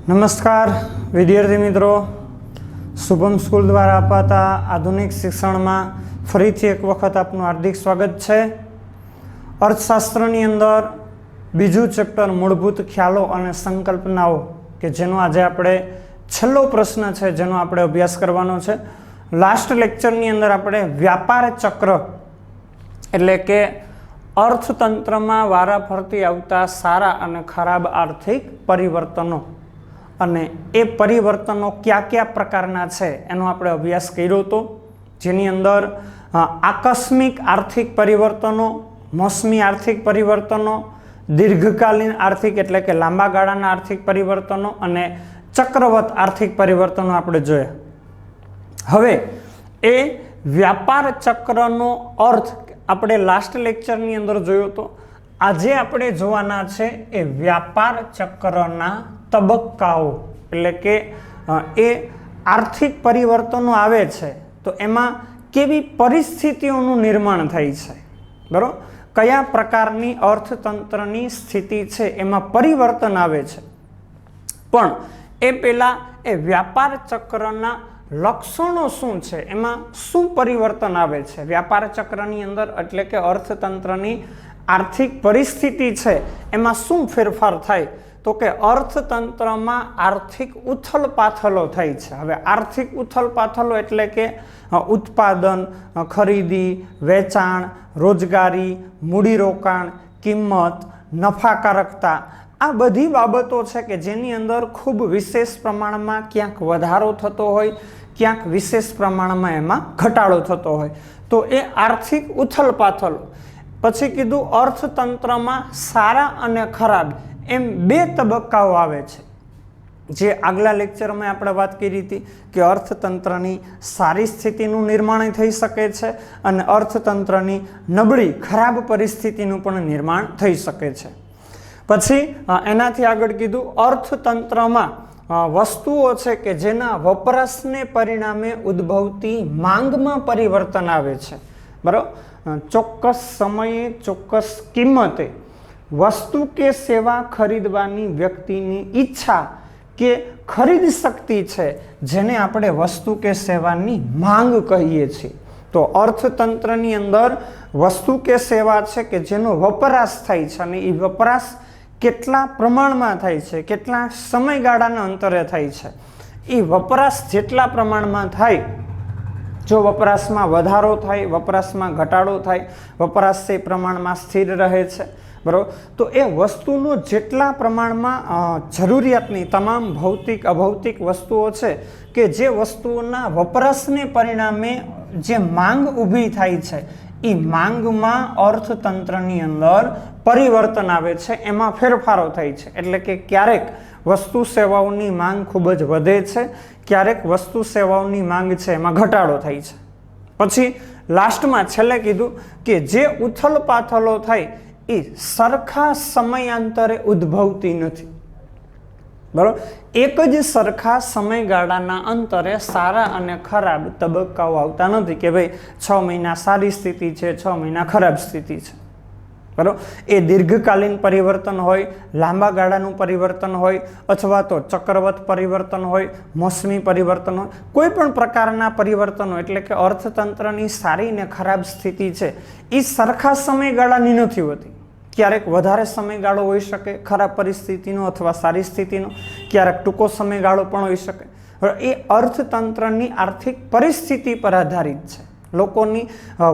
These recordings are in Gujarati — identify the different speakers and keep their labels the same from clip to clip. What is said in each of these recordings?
Speaker 1: નમસ્કાર વિદ્યાર્થી મિત્રો, શુભમ સ્કૂલ દ્વારા અપાતા આધુનિક શિક્ષણમાં ફરીથી એક વખત આપનું હાર્દિક સ્વાગત છે। અર્થશાસ્ત્રની અંદર બીજું ચેપ્ટર મૂળભૂત ખ્યાલો અને સંકલ્પનાઓ કે જેનો આજે આપણે છેલ્લો પ્રશ્ન છે જેનો આપણે અભ્યાસ કરવાનો છે। લાસ્ટ લેક્ચરની અંદર આપણે વ્યાપાર ચક્ર એટલે કે અર્થતંત્રમાં વારાફરતી આવતા સારા અને ખરાબ આર્થિક પરિવર્તનો અને એ પરિવર્તનો કયા કયા પ્રકારના છે એનો આપણે અભ્યાસ કર્યો હતો, જેની અંદર આકસ્મિક આર્થિક પરિવર્તનો, મોસમી આર્થિક પરિવર્તનો, દીર્ઘકાલીન આર્થિક એટલે કે લાંબા ગાળાના આર્થિક પરિવર્તનો અને ચક્રવત આર્થિક પરિવર્તનો આપણે જોયા। હવે એ વ્યાપાર ચક્રનો અર્થ આપણે લાસ્ટ લેક્ચરની અંદર જોયો હતો। આજે આપણે જોવાના છે એ વ્યાપાર ચક્રના તબક્કાઓ એટલે કે એ આર્થિક પરિવર્તનો આવે છે તો એમાં કેવી પરિસ્થિતિઓનું નિર્માણ થાય છે, બરાબર, કયા પ્રકારની અર્થતંત્રની સ્થિતિ છે એમાં પરિવર્તન આવે છે। પણ એ પહેલાં એ વ્યાપાર ચક્રના લક્ષણો શું છે, એમાં શું પરિવર્તન આવે છે વ્યાપાર ચક્રની અંદર એટલે કે અર્થતંત્રની આર્થિક પરિસ્થિતિ છે એમાં શું ફેરફાર થાય તો કે અર્થતંત્રમાં આર્થિક ઉથલપાથલો થાય છે। હવે આર્થિક ઉથલપાથલો એટલે કે ઉત્પાદન, ખરીદી, વેચાણ, રોજગારી, મૂડીરોકાણ, કિંમત, નફાકારકતા, આ બધી બાબતો છે કે જેની અંદર ખૂબ વિશેષ પ્રમાણમાં ક્યાંક વધારો થતો હોય, ક્યાંક વિશેષ પ્રમાણમાં એમાં ઘટાડો થતો હોય તો એ આર્થિક ઉથલપાથલો। પછી કીધું અર્થતંત્રમાં સારા અને ખરાબ એમ બે તબક્કાઓ આવે છે, જે આગલા લેક્ચરમાં આપણે વાત કરી હતી કે અર્થતંત્રની સારી સ્થિતિનું નિર્માણ થઈ શકે છે અને અર્થતંત્રની નબળી ખરાબ પરિસ્થિતિનું પણ નિર્માણ થઈ શકે છે। પછી એનાથી આગળ કીધું અર્થતંત્રમાં વસ્તુઓ છે કે જેના વપરાશને પરિણામે ઉદ્ભવતી માંગમાં પરિવર્તન આવે છે, બરાબર। ચોક્કસ સમયે ચોક્કસ કિંમતે વસ્તુ કે સેવા ખરીદવાની વ્યક્તિની ઈચ્છા કે ખરીદ શક્તિ છે જેને આપણે વસ્તુ કે સેવાની માંગ કહીએ છીએ। તો અર્થતંત્રની અંદર વસ્તુ કે સેવા છે કે જેનો વપરાશ થાય છે અને એ વપરાશ કેટલા પ્રમાણમાં થાય છે, કેટલા સમયગાળાના અંતરે થાય છે, એ વપરાશ જેટલા પ્રમાણમાં થાય, જો વપરાશમાં વધારો થાય, વપરાશમાં ઘટાડો થાય, વપરાશ તે પ્રમાણમાં સ્થિર રહે છે, બરાબર, તો એ વસ્તુનો જેટલા પ્રમાણમાં જરૂરિયાતની તમામ ભૌતિક અભૌતિક વસ્તુઓ છે કે જે વસ્તુઓના વપરાશને પરિણામે જે માંગ ઊભી થાય છે એ માંગમાં અર્થતંત્રની અંદર પરિવર્તન આવે છે, એમાં ફેરફારો થાય છે। એટલે કે ક્યારેક વસ્તુ સેવાઓની માંગ ખૂબ જ વધે છે, ક્યારેક વસ્તુ સેવાઓની માંગ છે એમાં ઘટાડો થાય છે। પછી લાસ્ટમાં છેલ્લે કીધું કે જે ઉથલપાથલો થાય એ સરખા સમયાંતરે ઉદ્ભવતી નથી, બરાબર। એક જ સરખા સમયગાળાના અંતરે સારા અને ખરાબ તબક્કાઓ આવતા નથી કે ભાઈ 6 મહિના સારી સ્થિતિ છે, 6 મહિના ખરાબ સ્થિતિ છે, બરાબર। એ દીર્ઘકાલીન પરિવર્તન હોય, લાંબા ગાળાનું પરિવર્તન હોય અથવા તો ચક્રવત પરિવર્તન હોય, મોસમી પરિવર્તન હોય, કોઈ પણ પ્રકારના પરિવર્તનો એટલે કે અર્થતંત્રની સારી અને ખરાબ સ્થિતિ છે એ સરખા સમયગાળાની નથી હોતી। ક્યારેક વધારે સમયગાળો હોઈ શકે ખરાબ પરિસ્થિતિનો અથવા સારી સ્થિતિનો, ક્યારેક ટૂંકો સમયગાળો પણ હોઈ શકે। એ અર્થતંત્રની આર્થિક પરિસ્થિતિ પર આધારિત છે, લોકોની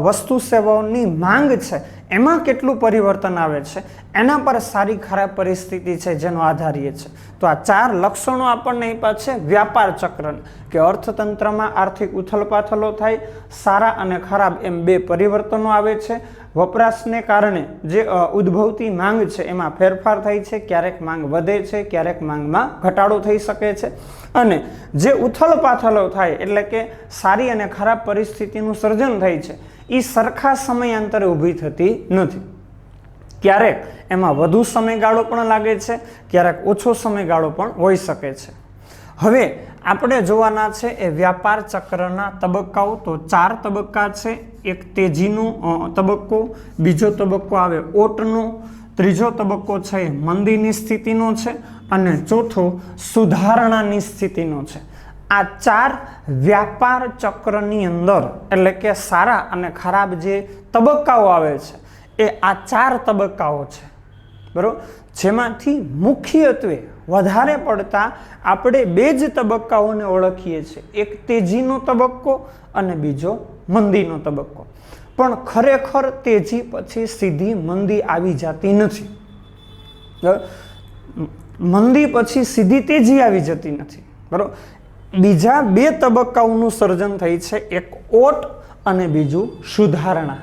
Speaker 1: વસ્તુ સેવાઓની માંગ છે એમાં કેટલું પરિવર્તન આવે છે એના પર સારી ખરાબ પરિસ્થિતિ છે જેનો આધાર એ છે। તો આ 4 લક્ષણો આપણને આપ્યા છે વ્યાપાર ચક્રના, કે અર્થતંત્રમાં આર્થિક ઉથલપાથલો થાય, સારા અને ખરાબ એમ બે પરિવર્તનો આવે છે, વપરાશને કારણે જે ઉદ્ભવતી માંગ છે એમાં ફેરફાર થાય છે, ક્યારેક માંગ વધે છે, ક્યારેક માંગમાં ઘટાડો થઈ શકે છે, અને જે ઉથલપાથલો થાય એટલે કે સારી અને ખરાબ પરિસ્થિતિનું સર્જન થાય છે એ સરખા સમયાંતરે ઊભી થતી નથી। ક્યારેક એમાં વધુ સમયગાળો પણ લાગે છે, ક્યારેક ઓછો સમયગાળો પણ હોઈ શકે છે। હવે આપણે જોવાના છે એ વ્યાપાર ચક્રના તબક્કાઓ। તો 4 તબક્કા છે, એક તેજીનો તબક્કો, બીજો તબક્કો આવે ઓટનો, ત્રીજો તબક્કો છે એ મંદીની સ્થિતિનો છે અને ચોથો સુધારણાની સ્થિતિનો છે. આ 4 વ્યાપાર ચક્રની અંદર એટલે કે સારા અને ખરાબ જે તબક્કાઓ આવે છે એ આ 4 તબક્કાઓ છે, બરોબર. જેમાંથી મુખ્યત્વે વધારે પડતા આપણે 2 જ તબક્કાઓને ઓળખીએ છીએ, એક તેજીનો તબક્કો અને બીજો મંદીનો તબક્કો. પણ ખરેખર તેજી પછી સીધી મંદી આવી જતી નથી, મંદી પછી સીધી તેજી આવી જતી નથી, બરોબર. બીજા 2 તબક્કાઓનું સર્જન થઈ છે, એક ઓટ અને બીજું સુધારણા,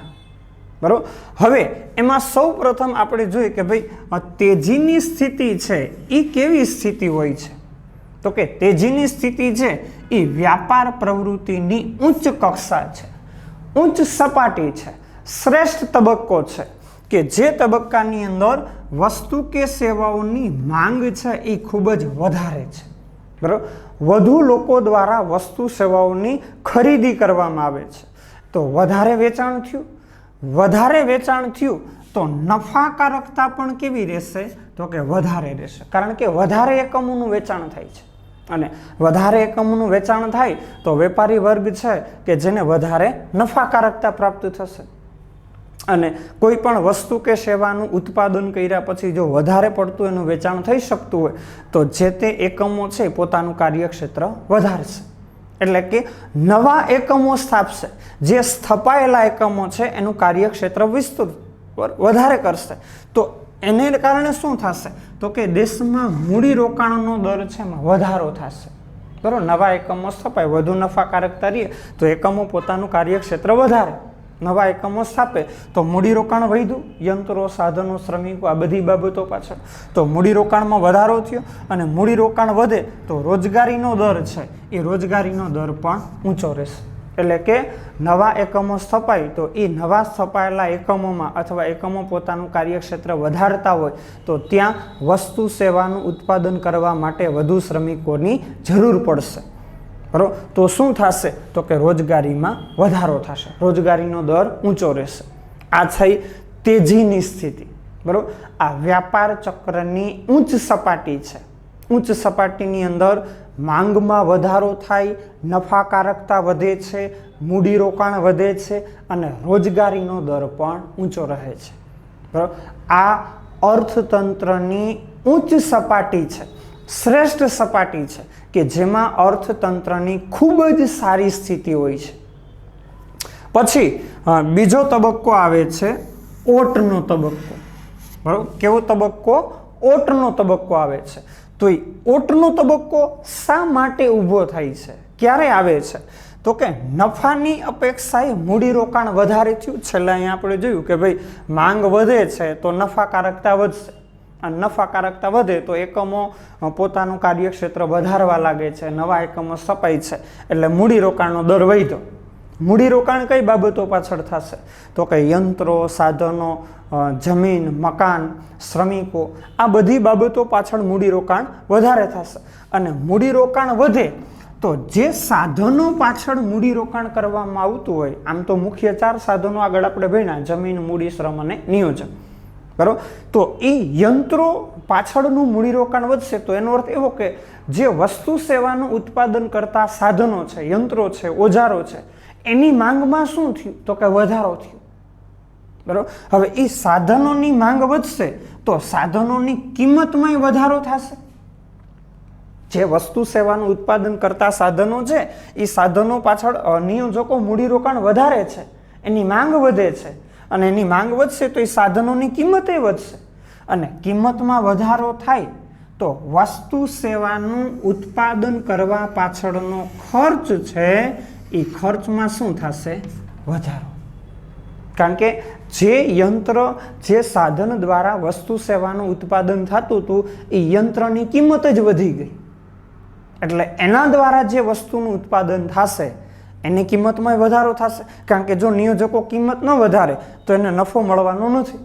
Speaker 1: બરોબર. હવે એમાં સૌ પ્રથમ આપણે જોઈએ કે ભાઈ તેજીની સ્થિતિ છે એ કેવી સ્થિતિ હોય છે, તો કે તેજીની સ્થિતિ છે એ વ્યાપાર પ્રવૃત્તિની ઉચ્ચ કક્ષા છે, ઉચ્ચ સપાટી છે, શ્રેષ્ઠ તબક્કો છે કે જે તબક્કાની અંદર વસ્તુ કે સેવાઓની માંગ છે એ ખૂબ જ વધારે છે, બરાબર. વધુ લોકો દ્વારા વસ્તુ સેવાઓની ખરીદી કરવામાં આવે છે, તો વધારે વેચાણ થયું. વધારે વેચાણ થયું તો નફાકારકતા પણ કેવી રહેશે, તો કે વધારે રહેશે, કારણ કે વધારે એકમોનું વેચાણ થાય છે અને વધારે એકમોનું વેચાણ થાય તો વેપારી વર્ગ છે કે જેને વધારે નફાકારકતા પ્રાપ્ત થશે. અને કોઈ પણ વસ્તુ કે સેવાનું ઉત્પાદન કર્યા પછી જો વધારે પડતું એનું વેચાણ થઈ શકતું હોય તો જે તે એકમો છે પોતાનું કાર્યક્ષેત્ર વધારશે, એટલે કે નવા એકમો સ્થાપશે. જે સ્થપાયેલા એકમો છે એનું કાર્યક્ષેત્ર વિસ્તૃત વધારે કરશે. તો એને કારણે શું થશે, તો કે દેશમાં મૂડીરોકાણનો દર છે એમાં વધારો થશે, બરાબર. નવા એકમો સ્થપાય, વધુ નફાકારકતા રહે તો એકમો પોતાનું કાર્યક્ષેત્ર વધારે, નવા એકમો સ્થાપે તો મૂડીરોકાણ વધ્યું, યંત્રો, સાધનો, શ્રમિકો, આ બધી બાબતો પાછળ. તો મૂડીરોકાણમાં વધારો થયો અને મૂડીરોકાણ વધે તો રોજગારીનો દર છે એ રોજગારીનો દર પણ ઊંચો રહેશે. એટલે કે નવા એકમો સ્થપાય તો એ નવા સ્થપાયેલા એકમોમાં અથવા એકમો પોતાનું કાર્યક્ષેત્ર વધારતા હોય તો ત્યાં વસ્તુ સેવાનું ઉત્પાદન કરવા માટે વધુ શ્રમિકોની જરૂર પડશે, બરાબર. તો શું થશે, તો કે રોજગારીમાં વધારો થશે, રોજગારીનો દર ઊંચો રહેશે. આ થઈ તેજીની સ્થિતિ, બરાબર. આ વ્યાપાર ચક્રની ઉચ્ચ સપાટી છે. ઉચ્ચ સપાટીની અંદર માંગમાં વધારો થાય, નફાકારકતા વધે છે, મૂડીરોકાણ વધે છે અને રોજગારીનો દર પણ ઊંચો રહે છે, બરાબર. આ અર્થતંત્રની ઉચ્ચ સપાટી છે, શ્રેષ્ઠ સપાટી છે કે જેમાં અર્થતંત્રની ખૂબ જ સારી સ્થિતિ હોય છે. પછી બીજો તબક્કો આવે છે ઓટનો તબક્કો, બરાબર. કેવો તબક્કો, ઓટનો તબક્કો આવે છે. તો એ ઓટનો તબક્કો શા માટે ઊભો થાય છે, ક્યારે આવે છે, તો કે નફાની અપેક્ષાએ મૂડીરોકાણ વધારે થયું. છેલ્લા અહીંયા આપણે જોયું કે ભાઈ માંગ વધે છે તો નફાકારકતા વધશે અને નફાકારકતા વધે તો એકમો પોતાનું કાર્યક્ષેત્ર વધારવા લાગે છે, નવા એકમો સ્થપાય છે એટલે મૂડીરોકાણનો દર વધ્યો. મૂડીરોકાણ કઈ બાબતો પાછળ થશે, તો કે યંત્રો, સાધનો, જમીન, મકાન, શ્રમિકો, આ બધી બાબતો પાછળ મૂડીરોકાણ વધારે થશે. અને મૂડીરોકાણ વધે તો જે સાધનો પાછળ મૂડીરોકાણ કરવામાં આવતું હોય, આમ તો મુખ્ય 4 સાધનો આગળ આપણે ભણ્યા, જમીન, મૂડી, શ્રમ અને નિયોજન, બરાબર. તો એ યંત્રો પાછળનું મૂડીરોકાણ વધશે તો એનો અર્થ એવો કે જે વસ્તુ સેવાનું ઉત્પાદન કરતા સાધનો છે, યંત્રો છે, ઓજારો છે, એની માંગમાં શું થયું, તો કે વધારો થયો, બરાબર. હવે એ સાધનોની માંગ વધશે તો સાધનોની કિંમતમાં વધારો થશે. જે વસ્તુ સેવાનું ઉત્પાદન કરતા સાધનો છે એ સાધનો પાછળ નિયોજકો મૂડીરોકાણ વધારે છે, એની માંગ વધે છે અને એની માંગ વધશે તો એ સાધનોની કિંમતે વધશે અને કિંમતમાં વધારો થાય તો વસ્તુ સેવાનું ઉત્પાદન કરવા પાછળનો ખર્ચ છે એ ખર્ચમાં શું થશે, વધારો. કારણ કે જે યંત્ર, જે સાધન દ્વારા વસ્તુ સેવાનું ઉત્પાદન થતું હતું એ યંત્રની કિંમત જ વધી ગઈ એટલે એના દ્વારા જે વસ્તુનું ઉત્પાદન થશે એની કિંમતમાં વધારો થશે. કારણ કે જો નિયોજકો કિંમત ન વધારે તો એને નફો મળવાનો નથી,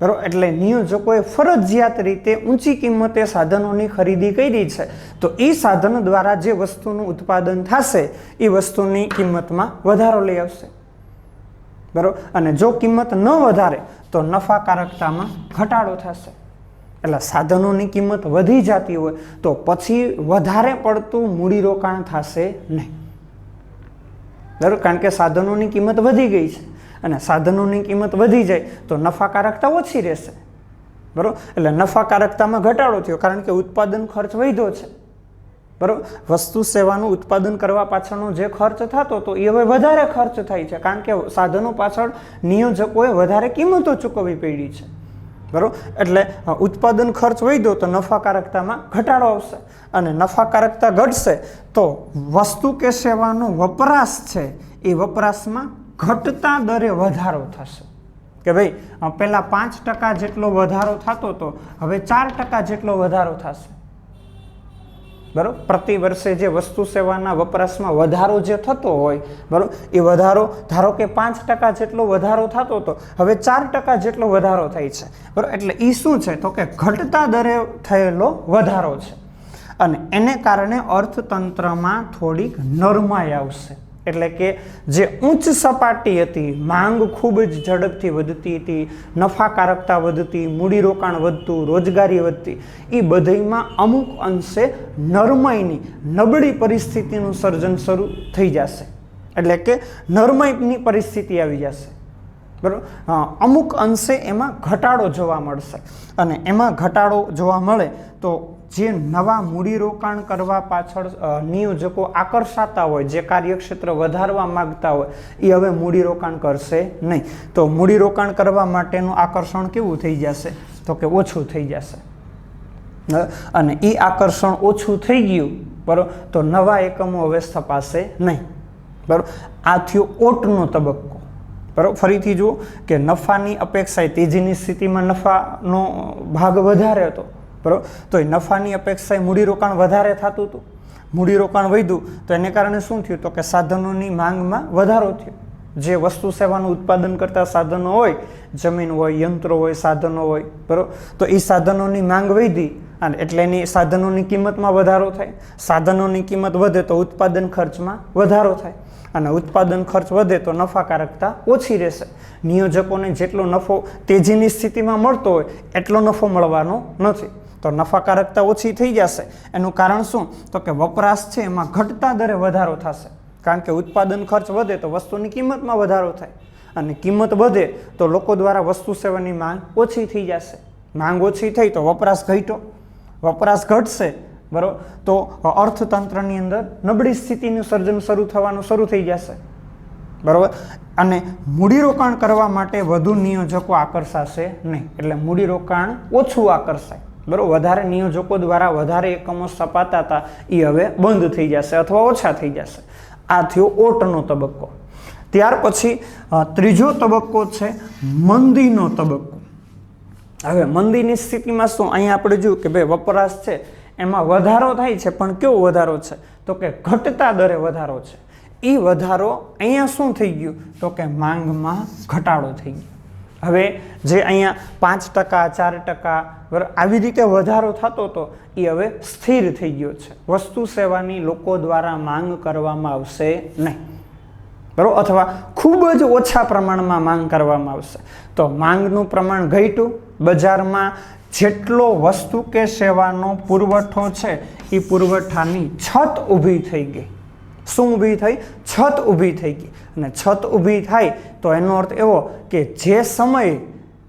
Speaker 1: બરાબર. એટલે નિયોજકોએ ફરજિયાત રીતે ઊંચી કિંમતે સાધનોની ખરીદી કરી છે તો એ સાધન દ્વારા જે વસ્તુનું ઉત્પાદન થશે એ વસ્તુની કિંમતમાં વધારો લઈ આવશે. બરાબર, અને જો કિંમત ન વધારે તો નફાકારકતામાં ઘટાડો થશે. એટલે સાધનોની કિંમત વધી જતી હોય તો પછી વધારે પડતું મૂડીરોકાણ થશે નહીં. બરાબર, કારણ કે સાધનોની કિંમત વધી ગઈ છે અને સાધનોની કિંમત વધી જાય તો નફાકારકતા ઓછી રહેશે. બરાબર, એટલે નફાકારકતામાં ઘટાડો થયો કારણ કે ઉત્પાદન ખર્ચ વધ્યો છે. બરાબર, વસ્તુ સેવાનું ઉત્પાદન કરવા પાછળનો જે ખર્ચ થતો હતો એ હવે વધારે ખર્ચ થાય છે કારણ કે સાધનો પાછળ નિયોજકોએ વધારે કિંમતો ચૂકવવી પડી છે. બરાબર, એટલે ઉત્પાદન ખર્ચ વધ્યો તો નફાકારકતામાં ઘટાડો આવશે અને નફાકારકતા ઘટશે તો વસ્તુ કે સેવાનો વપરાશ છે એ વપરાશમાં ઘટતા દરે વધારો થશે. કે ભાઈ પહેલાં 5% જેટલો વધારો થતો હતો હવે 4% જેટલો વધારો થશે. બરાબર, પ્રતિ વર્ષે જે વસ્તુ સેવાના વપરાશમાં વધારો જે થતો હોય, બરાબર, એ વધારો ધારો કે 5% જેટલો વધારો થતો હતો હવે 4% જેટલો વધારો થાય છે. બરાબર, એટલે એ શું છે તો કે ઘટતા દરે થયેલો વધારો છે અને એને કારણે અર્થતંત્રમાં થોડીક નરમાઈ આવશે. એટલે કે જે ઉચ્ચ સપાટી હતી, માંગ ખૂબ જ ઝડપથી વધતી હતી, નફાકારકતા વધતી, મૂડીરોકાણ વધતું, રોજગારી વધતી, એ બધામાં અમુક અંશે નરમાઈની નબળી પરિસ્થિતિનું સર્જન શરૂ થઈ જશે. એટલે કે નરમાઈની પરિસ્થિતિ આવી જશે. બરાબર, અમુક અંશે એમાં ઘટાડો જોવા મળશે અને એમાં ઘટાડો જોવા મળે તો જે નવા મૂડીરોકાણ કરવા પાછળ નિયોજકો આકર્ષાતા હોય, જે કાર્યક્ષેત્ર વધારવા માગતા હોય એ હવે મૂડીરોકાણ કરશે નહીં. તો મૂડીરોકાણ કરવા માટેનું આકર્ષણ કેવું થઈ જશે તો કે ઓછું થઈ જશે અને એ આકર્ષણ ઓછું થઈ ગયું, બરાબર, તો નવા એકમો હવે સ્થપાશે નહીં. બરાબર, આ થયો ઓટનો તબક્કો. બરાબર, ફરીથી જુઓ કે નફાની અપેક્ષાએ તેજીની સ્થિતિમાં નફાનો ભાગ વધારે હતો. બરાબર, તો એ નફાની અપેક્ષાએ મૂડીરોકાણ વધારે થતું હતું. મૂડીરોકાણ વધ્યું તો એને કારણે શું થયું તો કે સાધનોની માંગમાં વધારો થયો. જે વસ્તુ સેવાનું ઉત્પાદન કરતા સાધનો હોય, જમીન હોય, યંત્રો હોય, સાધનો હોય, બરાબર, તો એ સાધનોની માંગ વધી અને એટલે એની સાધનોની કિંમતમાં વધારો થાય. સાધનોની કિંમત વધે તો ઉત્પાદન ખર્ચમાં વધારો થાય અને ઉત્પાદન ખર્ચ વધે તો નફાકારકતા ઓછી રહેશે. નિયોજકોને જેટલો નફો તેજીની સ્થિતિમાં મળતો હોય એટલો નફો મળવાનો નથી, તો નફાકારકતા ઓછી થઈ જશે. એનું કારણ શું તો કે વપરાશ છે એમાં ઘટતા દરે વધારો થશે કારણ કે ઉત્પાદન ખર્ચ વધે તો વસ્તુની કિંમતમાં વધારો થાય અને કિંમત વધે તો લોકો દ્વારા વસ્તુ સેવાની માંગ ઓછી થઈ જશે. માંગ ઓછી થઈ તો વપરાશ ઘટ્યો, વપરાશ ઘટશે, બરાબર, તો અર્થતંત્રની અંદર નબળી સ્થિતિનું સર્જન શરૂ થવાનું શરૂ થઈ જશે. બરાબર, અને મૂડીરોકાણ કરવા માટે વધુ નિયોજકો આકર્ષાશે નહીં, એટલે મૂડીરોકાણ ઓછું આકર્ષાય. બરાબર, વધારે નિયોજકો દ્વારા વધારે એકમો સ્થપાતા હતા એ હવે બંધ થઈ જશે અથવા ઓછા થઈ જશે. આ થયો ઓટનો તબક્કો. ત્યાર પછી ત્રીજો તબક્કો છે મંદીનો તબક્કો. હવે મંદીની સ્થિતિમાં શું અહીંયા આપણે જોયું કે ભાઈ વપરાશ છે એમાં વધારો થાય છે પણ કેવો વધારો છે તો કે ઘટતા દરે વધારો છે. એ વધારો અહીંયા શું થઈ ગયું તો કે માંગમાં ઘટાડો થઈ ગયો. હવે જે અહીંયા 5%, 4%, બરાબર, આવી રીતે વધારો થતો હતો એ હવે સ્થિર થઈ ગયો છે. વસ્તુ સેવાની લોકો દ્વારા માંગ કરવામાં આવશે નહીં, બરાબર, અથવા ખૂબ જ ઓછા પ્રમાણમાં માંગ કરવામાં આવશે. તો માંગનું પ્રમાણ ઘટ્યું, બજારમાં જેટલો વસ્તુ કે સેવાનો પુરવઠો છે એ પુરવઠાની છત ઊભી થઈ ગઈ. શું ઊભી થઈ? છત ઊભી થઈ ગઈ. અને છત ઊભી થાય તો એનો અર્થ એવો કે જે સમયે,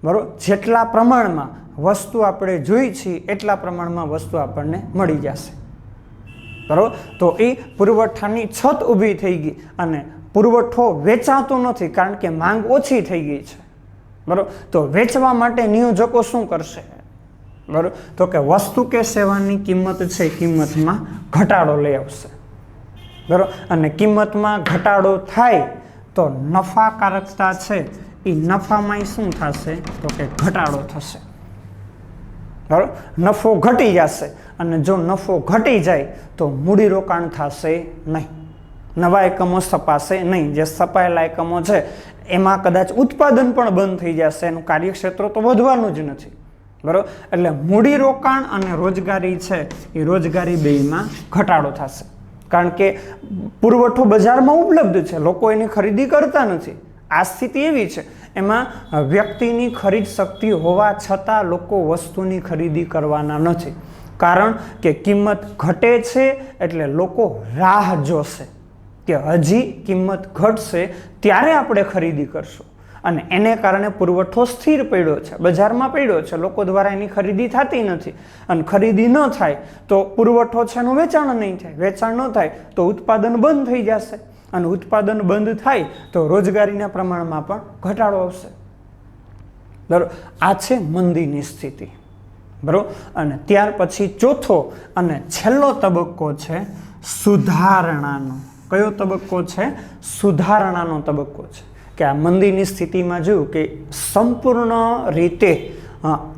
Speaker 1: બરાબર, જેટલા પ્રમાણમાં વસ્તુ આપણે જોઈ છીએ એટલા પ્રમાણમાં વસ્તુ આપણને મળી જશે. બરાબર, તો એ પુરવઠાની છત ઊભી થઈ ગઈ અને પુરવઠો વેચાતો નથી કારણ કે માંગ ઓછી થઈ ગઈ છે. બરાબર, તો વેચવા માટે નિયોજકો શું કરશે? બરાબર, તો કે વસ્તુ કે સેવાની કિંમત છે કિંમતમાં ઘટાડો લઈ આવશે. બરાબર, અને કિંમતમાં ઘટાડો થાય તો નફાકારકતા છે એ નફામાં શું થશે તો કે ઘટાડો થશે. બરાબર, નફો ઘટી જશે અને જો નફો ઘટી જાય તો મૂડીરોકાણ થશે નહીં, નવા એકમો સ્થપાશે નહીં. જે સ્થપાયેલા એકમો છે એમાં કદાચ ઉત્પાદન પણ બંધ થઈ જશે, એનું કાર્યક્ષેત્ર તો વધવાનું જ નથી. બરાબર, એટલે મૂડીરોકાણ અને રોજગારી છે એ રોજગારી બેયમાં ઘટાડો થશે કારણ કે પુરવઠો બજારમાં ઉપલબ્ધ છે, લોકો એની ખરીદી કરતા નથી આ સ્થિતિ એવી છે એમાં વ્યક્તિની ખરીદ શક્તિ હોવા છતાં લોકો વસ્તુની ખરીદી કરવાના નથી, કારણ કે કિંમત ઘટે છે એટલે લોકો રાહ જોશે કે હજી કિંમત ઘટશે ત્યારે આપણે ખરીદી કરશું, અને એને કારણે પુરવઠો સ્થિર પડ્યો છે, બજારમાં પડ્યો છે, લોકો દ્વારા એની ખરીદી થતી નથી, અને ખરીદી ન થાય તો પુરવઠો છે એનું વેચાણ નહીં થાય, વેચાણ ન થાય તો ઉત્પાદન બંધ થઈ જશે, અને ઉત્પાદન બંધ થાય તો રોજગારીના પ્રમાણમાં પણ ઘટાડો આવશે. બરાબર, આ છે મંદીની સ્થિતિ. બરાબર, અને ત્યાર પછી ચોથો અને છેલ્લો તબક્કો છે સુધારણાનો. કયો તબક્કો છે? સુધારણાનો તબક્કો છે. કે આ મંદીની સ્થિતિમાં જોયું કે સંપૂર્ણ રીતે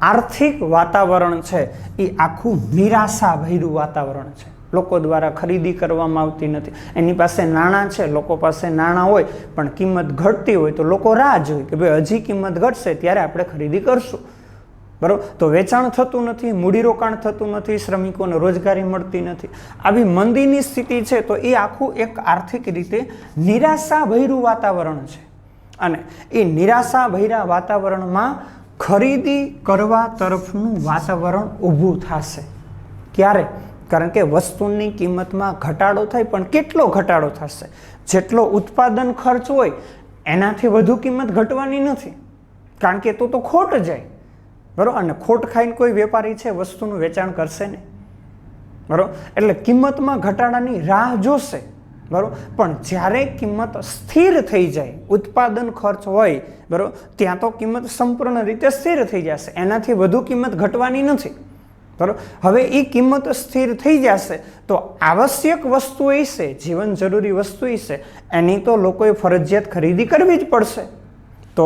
Speaker 1: આર્થિક વાતાવરણ છે એ આખું નિરાશાભર્યું વાતાવરણ છે. લોકો દ્વારા ખરીદી કરવામાં આવતી નથી. એની પાસે નાણાં છે, લોકો પાસે નાણાં હોય પણ કિંમત ઘટતી હોય તો લોકો રાહ જોઈ કે ભાઈ હજી કિંમત ઘટશે ત્યારે આપણે ખરીદી કરશું. બરાબર, તો વેચાણ થતું નથી, મૂડીરોકાણ થતું નથી, શ્રમિકોને રોજગારી મળતી નથી. આવી મંદીની સ્થિતિ છે તો એ આખું એક આર્થિક રીતે નિરાશાભર્યું વાતાવરણ છે, અને એ નિરાશાભર્યા વાતાવરણમાં ખરીદી કરવા તરફનું વાતાવરણ ઊભું થશે. ક્યારે? કારણ કે વસ્તુની કિંમતમાં ઘટાડો થાય, પણ કેટલો ઘટાડો થશે? જેટલો ઉત્પાદન ખર્ચ હોય એનાથી વધુ કિંમત ઘટવાની નથી, કારણ કે તો ખોટ જાય. બરાબર, અને ખોટ ખાઈને કોઈ વેપારી છે વસ્તુનું વેચાણ કરશે નહીં. બરાબર, એટલે કિંમતમાં ઘટાડાની રાહ જોશે. બરાબર, પણ જ્યારે કિંમત સ્થિર થઈ જાય, ઉત્પાદન ખર્ચ હોય, બરાબર, ત્યાં તો કિંમત સંપૂર્ણ રીતે સ્થિર થઈ જશે, એનાથી વધુ કિંમત ઘટવાની નથી. બરાબર, હવે એ કિંમત સ્થિર થઈ જશે તો આવશ્યક વસ્તુ છે, જીવન જરૂરી વસ્તુ છે, એની તો લોકોએ ફરજિયાત ખરીદી કરવી જ પડશે. તો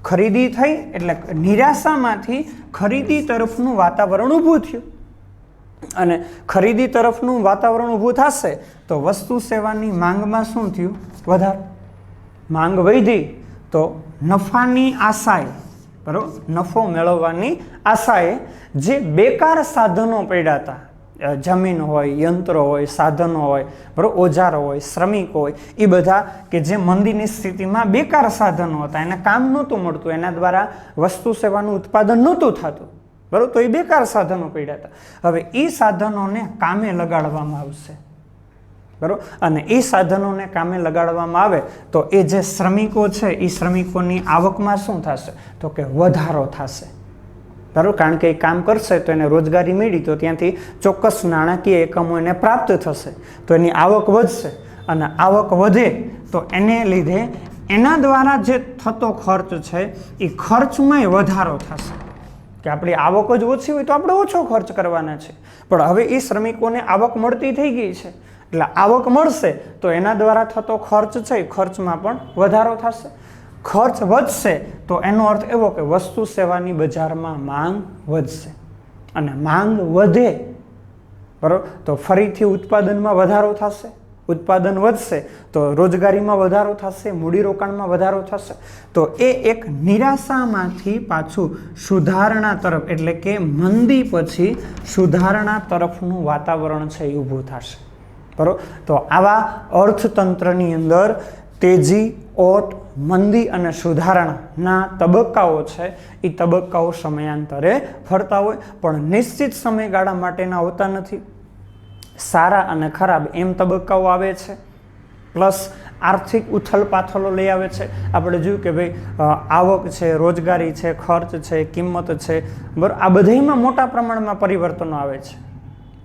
Speaker 1: ખરીદી થઈ એટલે નિરાશામાંથી ખરીદી તરફનું વાતાવરણ ઊભું થયું, અને ખરીદી તરફનું વાતાવરણ ઊભું થશે તો વસ્તુ સેવાની માંગમાં શું થયું? વધારો. માંગ વધી તો નફાની આશાએ, બરાબર, નફો મેળવવાની આશાએ જે બેકાર સાધનો પડ્યા હતા, જમીન હોય, યંત્રો હોય, સાધનો હોય, બરાબર, ઓજારો હોય, શ્રમિકો હોય, એ બધા કે જે મંદીની સ્થિતિમાં બેકાર સાધનો હતા, એને કામ નહોતું મળતું, એના દ્વારા વસ્તુ સેવાનું ઉત્પાદન નહોતું થતું, બરાબર, તો એ બેકાર સાધનો પડ્યા હતા. હવે એ સાધનોને કામે લગાડવામાં આવશે. બરાબર, અને એ સાધનોને કામે લગાડવામાં આવે તો એ જે શ્રમિકો છે એ શ્રમિકોની આવકમાં શું થશે? તો કે વધારો થશે. બરાબર, કારણ કે એ કામ કરશે તો એને રોજગારી મળી તો ત્યાંથી ચોક્કસ નાણાકીય એકમો એને પ્રાપ્ત થશે, તો એની આવક વધશે, અને આવક વધે તો એને લીધે એના દ્વારા જે થતો ખર્ચ છે એ ખર્ચમાંય વધારો થશે. કે આપણી આવક જ ઓછી હોય તો આપણે ઓછો ખર્ચ કરવાના છે, પણ હવે એ શ્રમિકોને આવક મળતી થઈ ગઈ છે, એટલે આવક મળશે તો એના દ્વારા થતો ખર્ચ છે એ ખર્ચમાં પણ વધારો થશે. ખર્ચ વધશે તો એનો અર્થ એવો કે વસ્તુ સેવાની બજારમાં માંગ વધશે, અને માંગ વધે, બરાબર, તો ફરીથી ઉત્પાદનમાં વધારો થશે, ઉત્પાદન વધશે તો રોજગારીમાં વધારો થશે, મૂડીરોકાણમાં વધારો થશે, તો એ એક નિરાશામાંથી પાછું સુધારણા તરફ, એટલે કે મંદી પછી સુધારણા તરફનું વાતાવરણ છે એ ઊભું થશે. બરાબર, તો આવા અર્થતંત્રની અંદર તેજી, ઓટ, મંદી અને સુધારણાના તબક્કાઓ છે એ તબક્કાઓ સમયાંતરે ફરતા હોય, પણ નિશ્ચિત સમયગાળા માટેના હોતા નથી. સારા અને ખરાબ એમ તબક્કાઓ આવે છે, પ્લસ આર્થિક ઉથલ પાથલો લઈ આવે છે. આપણે જોયું કે ભાઈ આવક છે, રોજગારી છે, ખર્ચ છે, કિંમત છે, બરાબર, આ બધામાં મોટા પ્રમાણમાં પરિવર્તનો આવે છે.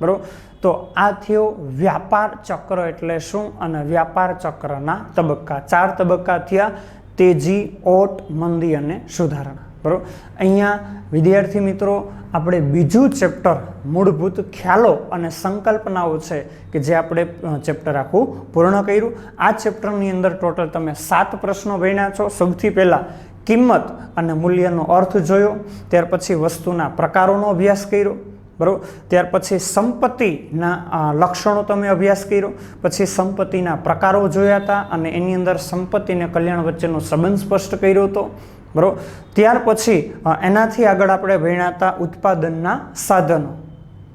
Speaker 1: બરાબર, તો આ થયો વ્યાપાર ચક્ર એટલે શું, અને વ્યાપાર ચક્રના તબક્કા. 4 તબક્કા થયા: તેજી, ઓટ, મંદી અને સુધારણા. બરાબર, અહીંયા વિદ્યાર્થી મિત્રો આપણે બીજું ચેપ્ટર મૂળભૂત ખ્યાલો અને સંકલ્પનાઓ છે કે જે આપણે ચેપ્ટર આખું પૂર્ણ કર્યું. આ ચેપ્ટરની અંદર ટોટલ તમે 7 પ્રશ્નો ભણ્યા છો. સૌથી પહેલાં કિંમત અને મૂલ્યનો અર્થ જોયો, ત્યાર પછી વસ્તુના પ્રકારોનો અભ્યાસ કર્યો, બરાબર, ત્યાર પછી સંપત્તિના લક્ષણો તમે અભ્યાસ કર્યો, પછી સંપત્તિના પ્રકારો જોયા હતા અને એની અંદર સંપત્તિ અને કલ્યાણ વચ્ચેનો સંબંધ સ્પષ્ટ કર્યો હતો, બરાબર. ત્યાર પછી એનાથી આગળ આપણે ભણ્યા હતા ઉત્પાદનના સાધનો,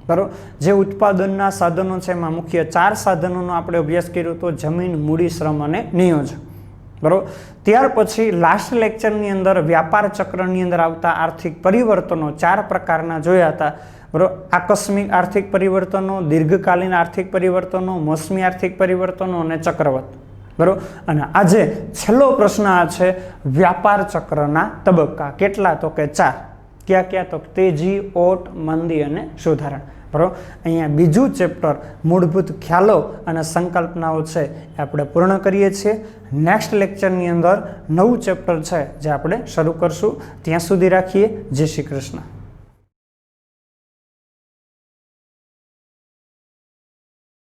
Speaker 1: બરાબર. જે ઉત્પાદનના સાધનો છે એમાં મુખ્ય 4 સાધનોનો આપણે અભ્યાસ કર્યો હતો: જમીન, મૂડી, શ્રમ અને નિયોજન, બરાબર. ત્યાર પછી લાસ્ટ લેક્ચરની અંદર વ્યાપાર ચક્રની અંદર આવતા આર્થિક પરિવર્તનો 4 પ્રકારના જોયા હતા. બરાબર. આકસ્મિક આર્થિક પરિવર્તનો, દીર્ઘકાલીન આર્થિક પરિવર્તનો, મોસમી આર્થિક પરિવર્તનો અને ચક્રવત. બરાબર. અને આજે છેલ્લો પ્રશ્ન આ છે વ્યાપાર ચક્રના તબક્કા. કેટલા? તો કે 4. ક્યાં ક્યાં? તો તેજી, ઓટ, મંદી અને સુધારણ. બરાબર. અહીંયા બીજું ચેપ્ટર મૂળભૂત ખ્યાલો અને સંકલ્પનાઓ છે એ આપણે પૂર્ણ કરીએ છીએ. નેક્સ્ટ લેક્ચરની અંદર નવું ચેપ્ટર છે જે આપણે શરૂ કરશું. ત્યાં સુધી રાખીએ. જય શ્રી કૃષ્ણ.